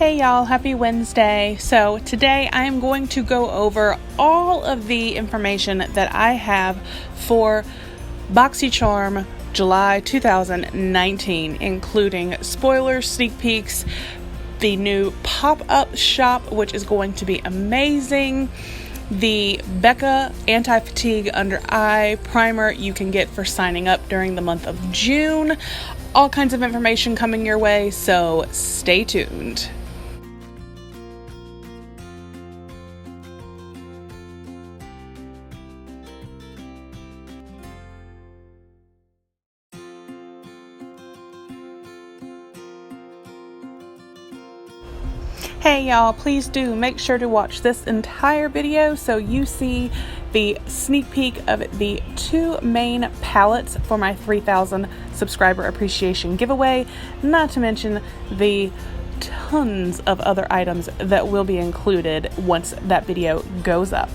Hey y'all, happy Wednesday. So today I am going to go over all of the information that I have for BoxyCharm July 2019, including spoilers, sneak peeks, the new pop-up shop, which is going to be amazing, the Becca Anti-Fatigue Under Eye Primer you can get for signing up during the month of June. All kinds of information coming your way, so stay tuned. Hey y'all, please do make sure to watch this entire video so you see the sneak peek of the two main palettes for my 3,000 subscriber appreciation giveaway, not to mention the tons of other items that will be included once that video goes up.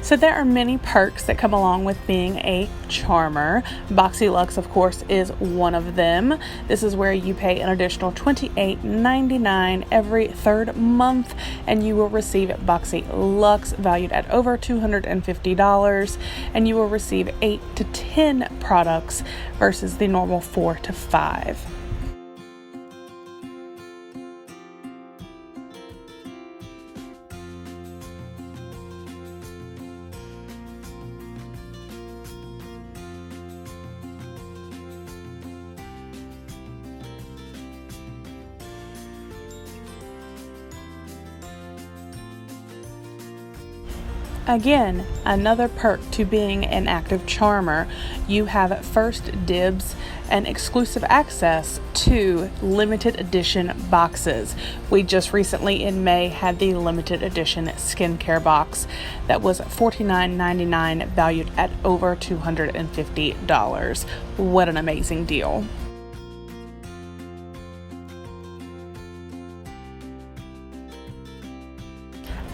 So there are many perks that come along with being a charmer. BoxyLux, of course, is one of them. This is where you pay an additional $28.99 every third month, and you will receive BoxyLux valued at over $250, and you will receive 8 to 10 products versus the normal 4 to 5. Again, another perk to being an active charmer, you have first dibs and exclusive access to limited edition boxes. We just recently in May had the limited edition skincare box that was $49.99, valued at over $250. What an amazing deal.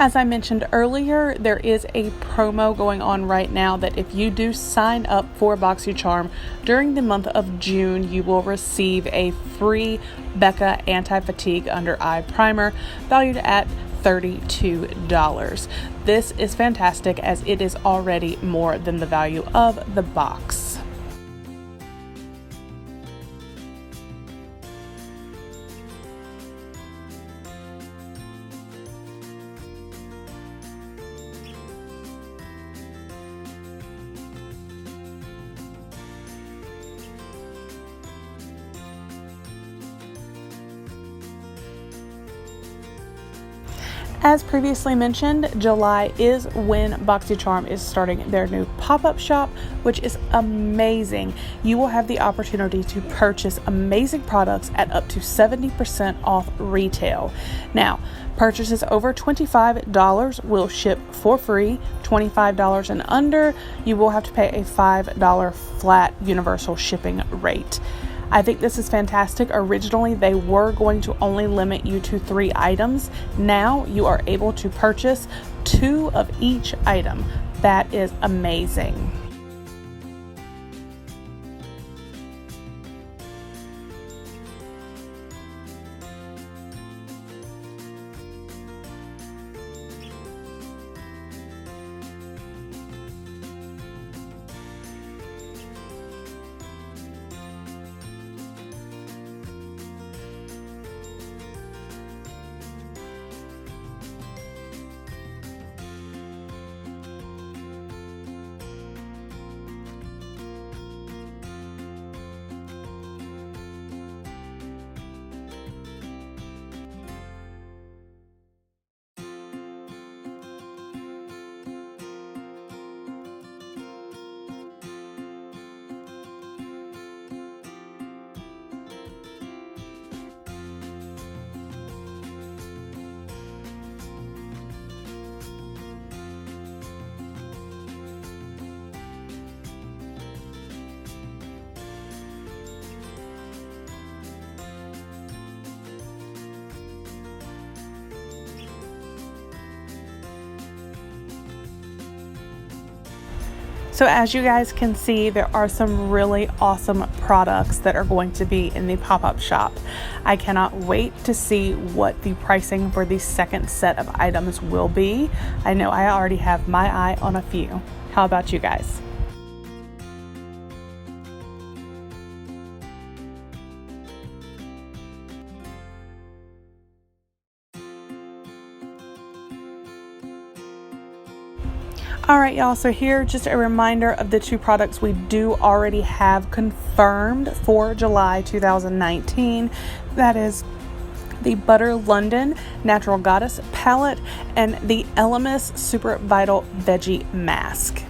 As I mentioned earlier, there is a promo going on right now that if you do sign up for BoxyCharm during the month of June, you will receive a free Becca Anti-Fatigue Under Eye Primer valued at $32. This is fantastic as it is already more than the value of the box. As previously mentioned, July is when BoxyCharm is starting their new pop-up shop, which is amazing. You will have the opportunity to purchase amazing products at up to 70% off retail. Now, purchases over $25 will ship for free. $25 and under, you will have to pay a $5 flat universal shipping rate. I think this is fantastic. Originally, they were going to only limit you to 3 items. Now you are able to purchase 2 of each item. That is amazing. So as you guys can see, there are some really awesome products that are going to be in the pop-up shop. I cannot wait to see what the pricing for the second set of items will be. I know I already have my eye on a few. How about you guys? All right, y'all, so here, just a reminder of the two products we do already have confirmed for July 2019. That is the Butter London Natural Goddess Palette and the Elemis Super Vital Veggie Mask.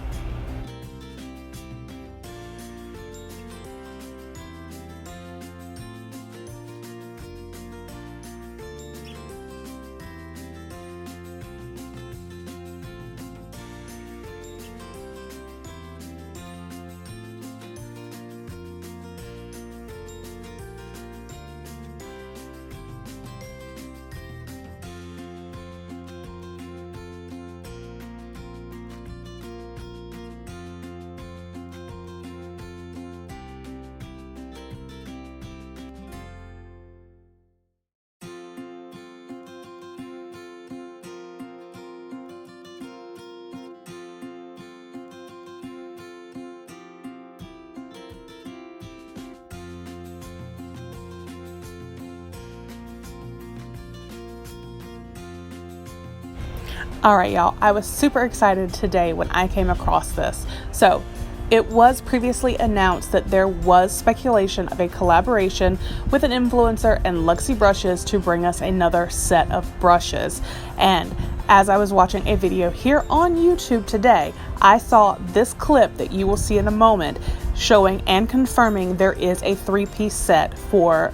All right, y'all, I was super excited today when I came across this. So it was previously announced that there was speculation of a collaboration with an influencer and Luxie Brushes to bring us another set of brushes. And as I was watching a video here on YouTube today, I saw this clip that you will see in a moment showing and confirming there is a 3-piece set for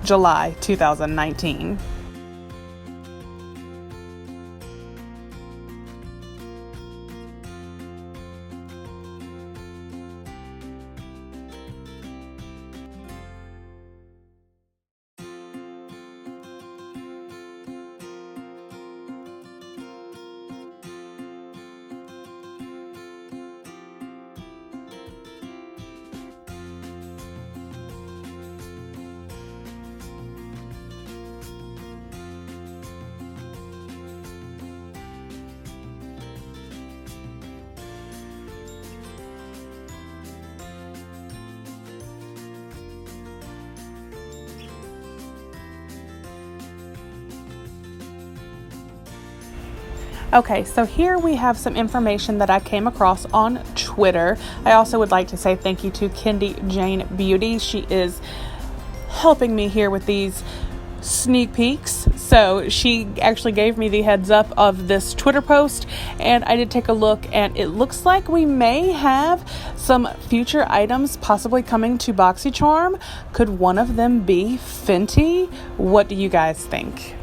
July 2019. Okay, so here we have some information that I came across on Twitter. I also would like to say thank you to Kendi Jane Beauty. She is helping me here with these sneak peeks. So she actually gave me the heads up of this Twitter post, and I did take a look, and it looks like we may have some future items possibly coming to BoxyCharm. Could one of them be Fenty? What do you guys think?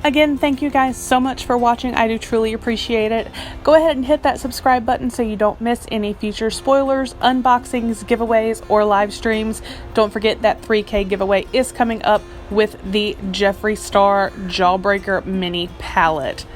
Again, thank you guys so much for watching. I do truly appreciate it. Go ahead and hit that subscribe button so you don't miss any future spoilers, unboxings, giveaways, or live streams. Don't forget that 3K giveaway is coming up with the Jeffree Star Jawbreaker Mini Palette.